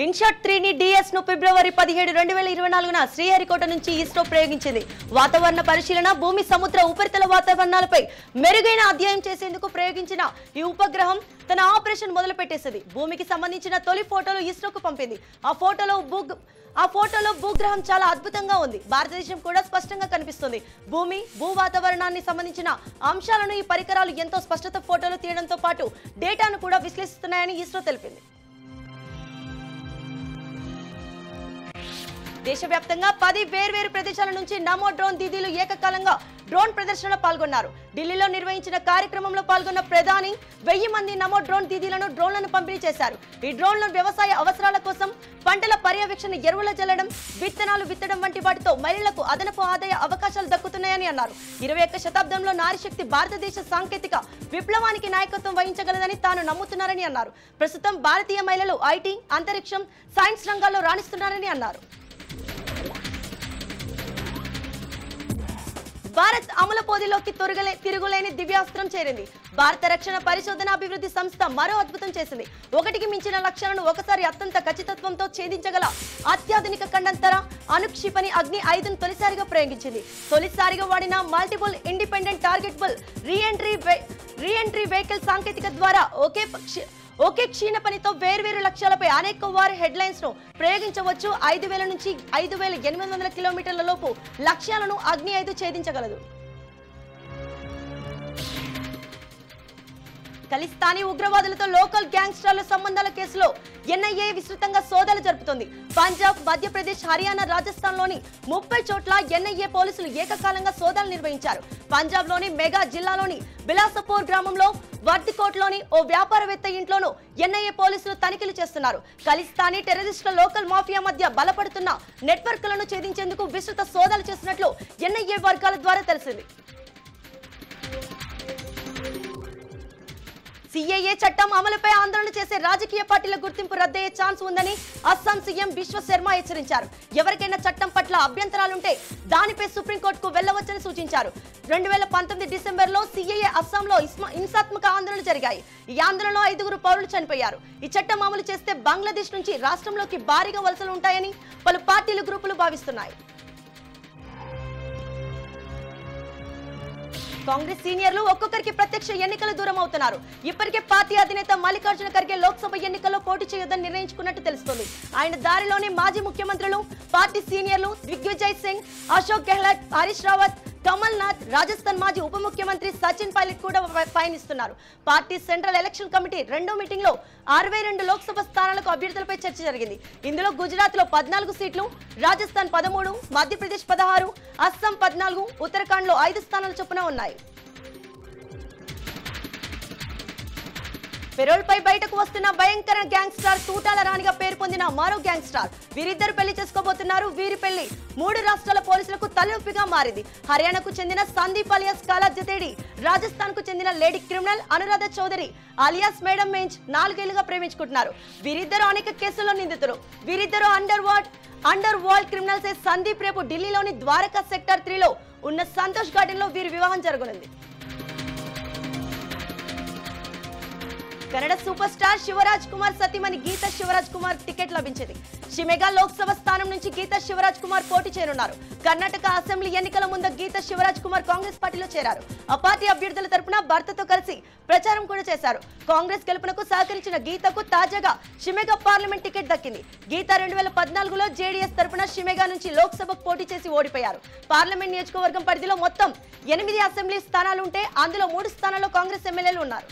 ఇన్షాట్ 3 ని DS ను ఫిబ్రవరి 17, 2024న శ్రీహరికోట నుంచి ఇస్రో ప్రయోగించింది. వాతావరణ పరిశీలన, భూమి సముద్ర ఉపరితల వాతావరణాలపై మెరుగైన అధ్యయనం చేసేందుకు ప్రయోగించిన ఈ ఉపగ్రహం తన ఆపరేషన్ మొదలుపెట్టేసింది. భూమికి సంబంధించిన తొలి ఫోటోలు ఇస్రోకు పంపింది. ఆ ఫోటోలో భూగ్రహం చాలా అద్భుతంగా ఉంది. భారతదేశం కూడా స్పష్టంగా కనిపిస్తుంది. భూమి, భూ వాతావరణానికి సంబంధించిన అంశాలను ఈ పరికరాలు ఎంతో స్పష్టత ఫోటోలు తీయడంతో పాటు డేటాను కూడా విశ్లేషిస్తున్నాయని ఇస్రో తెలిపింది. దేశవ్యాప్తంగా 10 వేర్వేరు ప్రదేశాల నుంచి నమో డ్రోన్ దీదీలు ఏకకాలంగా డ్రోన్ ప్రదర్శనలో పాల్గొన్నారు. ఢిల్లీలో నిర్వహించిన కార్యక్రమంలో పాల్గొన్న ప్రధాని 1000 మంది నమో డ్రోన్ దీదీలను డ్రోన్లను పంపిణీ చేశారు. ఈ డ్రోన్లను వ్యవసాయ అవసరాల కోసం, పంటల పర్యవేక్షణ, ఎరువుల జల్లడం, విత్తనాలు విత్తడం వంటి వాటితో మహిళలకు అదనపు ఆదాయ అవకాశాలు దక్కుతున్నాయని అన్నారు. 21వ శతాబ్దంలో నారీశక్తి భారతదేశ సాంకేతిక విప్లవానికి నాయకత్వం వహించగలదని తాను నమ్ముతున్నారని అన్నారు. ప్రస్తుతం భారతీయ మహిళలు ఐటీ, అంతరిక్షం, సైన్స్ రంగాల్లో రాణిస్తున్నారని అన్నారు. భారత్ అమల పోదిలోకి తిరుగులేని దివ్యాస్త్రం చేరింది. భారత రక్షణ పరిశోధన అభివృద్ధి సంస్థ మరో అద్భుతం చేసింది. ఒకటికి మించిన లక్ష్యాలను ఒకసారి అత్యంత ఖచ్చితత్వంతో ఛేదించగల అత్యాధునిక ఖండంతర అనుక్షిపణి అగ్ని 5ను తొలిసారిగా ప్రయోగించింది. తొలిసారిగా వాడిన multiple independent targetable reentry vehicle సాంకేతిక ద్వారా ఒకే క్షీణపనితో వేర్వేరు లక్ష్యాలపై అనేక వార్ హెడ్లైన్స్ ను ప్రయోగించవచ్చు. 5000 నుంచి 5800 కిలోమీటర్ల లోపు లక్ష్యాలను అగ్ని 5 ఛేదించగలదు. ఖలిస్తానీ ఉగ్రవాదులతో లోకల్ గ్యాంగ్స్టర్ల సంబంధాల కేసులో NIA విస్తృతంగా సోదాలు జరుపుతోంది. పంజాబ్, మధ్యప్రదేశ్, హర్యానా, రాజస్థాన్ లోని 30 చోట్ల NIA పోలీసులు ఏకకాలంగా సోదాలు నిర్వహించారు. పంజాబ్ లోని మెగా జిల్లాలోని బిలాసపూర్ గ్రామంలో, వర్దికోట్లోని ఓ వ్యాపారవేత్త ఇంట్లోనూ NIA పోలీసులు తనిఖీలు చేస్తున్నారు. ఖలిస్తానీ టెర్రరిస్టుల లోకల్ మాఫియా మధ్య బలపడుతున్న నెట్వర్క్లను ఛేదించేందుకు విస్తృత సోదాలు చేస్తున్నట్లు NIA వర్గాల ద్వారా తెలిసింది. CAA చట్టం అమలుపై ఆందోళన చేసే రాజకీయ పార్టీల గుర్తింపు రద్దయ్యే ఛాన్స్ ఉందని అస్సాం సీఎం బిశ్వ శర్మ హెచ్చరించారు. ఎవరికైనా చట్టం పట్ల అభ్యంతరాలుంటే దానిపై సుప్రీంకోర్టుకు వెళ్లవచ్చని సూచించారు. 2019 డిసెంబర్లో CAA అస్సాంలో హింసాత్మక ఆందోళనలు జరిగాయి. ఈ ఆందోళనలో 5 పౌరులు చనిపోయారు. ఈ చట్టం అమలు చేస్తే బంగ్లాదేశ్ నుంచి రాష్ట్రంలోకి భారీగా వలసలు ఉంటాయని పలు పార్టీలు, గ్రూపులు భావిస్తున్నాయి. కాంగ్రెస్ సీనియర్లు ఒక్కొక్కరికి ప్రత్యక్ష ఎన్నికలు దూరం అవుతున్నారు. ఇప్పటికే పార్టీ అధినేత మల్లికార్జున ఖర్గే లోక్సభ ఎన్నికల్లో పోటీ చేయొద్దని నిర్ణయించుకున్నట్టు తెలుస్తోంది. ఆయన దారిలోనే మాజీ ముఖ్యమంత్రులు, పార్టీ సీనియర్లు దిగ్విజయ్ సింగ్, అశోక్ గెహ్లాట్, హరీష్ రావత్, కమల్ నాథ్, రాజస్థాన్ మాజీ ఉప ముఖ్యమంత్రి సచిన్ పైలట్ కూడా పయనిస్తున్నారు. పార్టీ సెంట్రల్ ఎలక్షన్ కమిటీ 2వ మీటింగ్ లో 62 లోక్సభ స్థానాలకు అభ్యర్థులపై చర్చ జరిగింది. ఇందులో గుజరాత్ లో 14 సీట్లు, రాజస్థాన్ 13, మధ్యప్రదేశ్ 16, అస్సాం 14, ఉత్తరాఖండ్ లో 5 స్థానాల చొప్పున ఉన్నాయి. పెరోల్ పై బయటకు వస్తున్న భయంకర గ్యాంగ్స్టర్ తూటాల రాణిగా పేరు పొందిన మరో గ్యాంగ్స్టర్. వీరిద్దరు పెళ్లి చేసుకోబోతున్నారు. వీరి పెళ్లి 3 రాష్ట్రాల పోలీసులకు తలనొప్పిగా మారింది. హర్యానాకు చెందిన సందీప్ అలియాస్ కాలా జతేడి, రాజస్థాన్ కు చెందిన lady criminal Anuradha Chaudhary alias madam మేంజ్ 4 ఏళ్లుగా ప్రేమించుకుంటున్నారు. వీరిద్దరు అనేక కేసుల్లో నిందితులు. వీరిద్దరు అండర్ వరల్డ్ క్రిమినల్స్. సందీప్ రేపు ఢిల్లీలోని ద్వారకా సెక్టర్ 3లో ఉన్న సంతోష్ గార్డెన్ లో వీరి వివాహం జరగనుంది. కన్నడ సూపర్ స్టార్ శివరాజ్ కుమార్ సతీమణి గీతా శివరాజ్ కుమార్ టికెట్ లభించింది. షిమోగా లోక్సభ స్థానం నుంచి గీతా శివరాజ్ కుమార్ పోటీ చేయనున్నారు. కర్ణాటక అసెంబ్లీ ఎన్నికల ముందు గీతా శివరాజ్ కుమార్ కాంగ్రెస్ పార్టీలో చేరారు. ఆ పార్టీ అభ్యర్థుల తరపున భర్తతో కలిసి ప్రచారం కూడా చేశారు. కాంగ్రెస్ గెలుపునకు సహకరించిన గీతకు తాజాగా షిమోగా పార్లమెంట్ టికెట్ దక్కింది. గీత 2014లో JDS తరపున షిమోగా నుంచి లోక్సభకు పోటీ చేసి ఓడిపోయారు. పార్లమెంట్ నియోజకవర్గం పరిధిలో మొత్తం 8 అసెంబ్లీ స్థానాలుంటే అందులో 3 స్థానాల్లో కాంగ్రెస్ ఎమ్మెల్యేలు ఉన్నారు.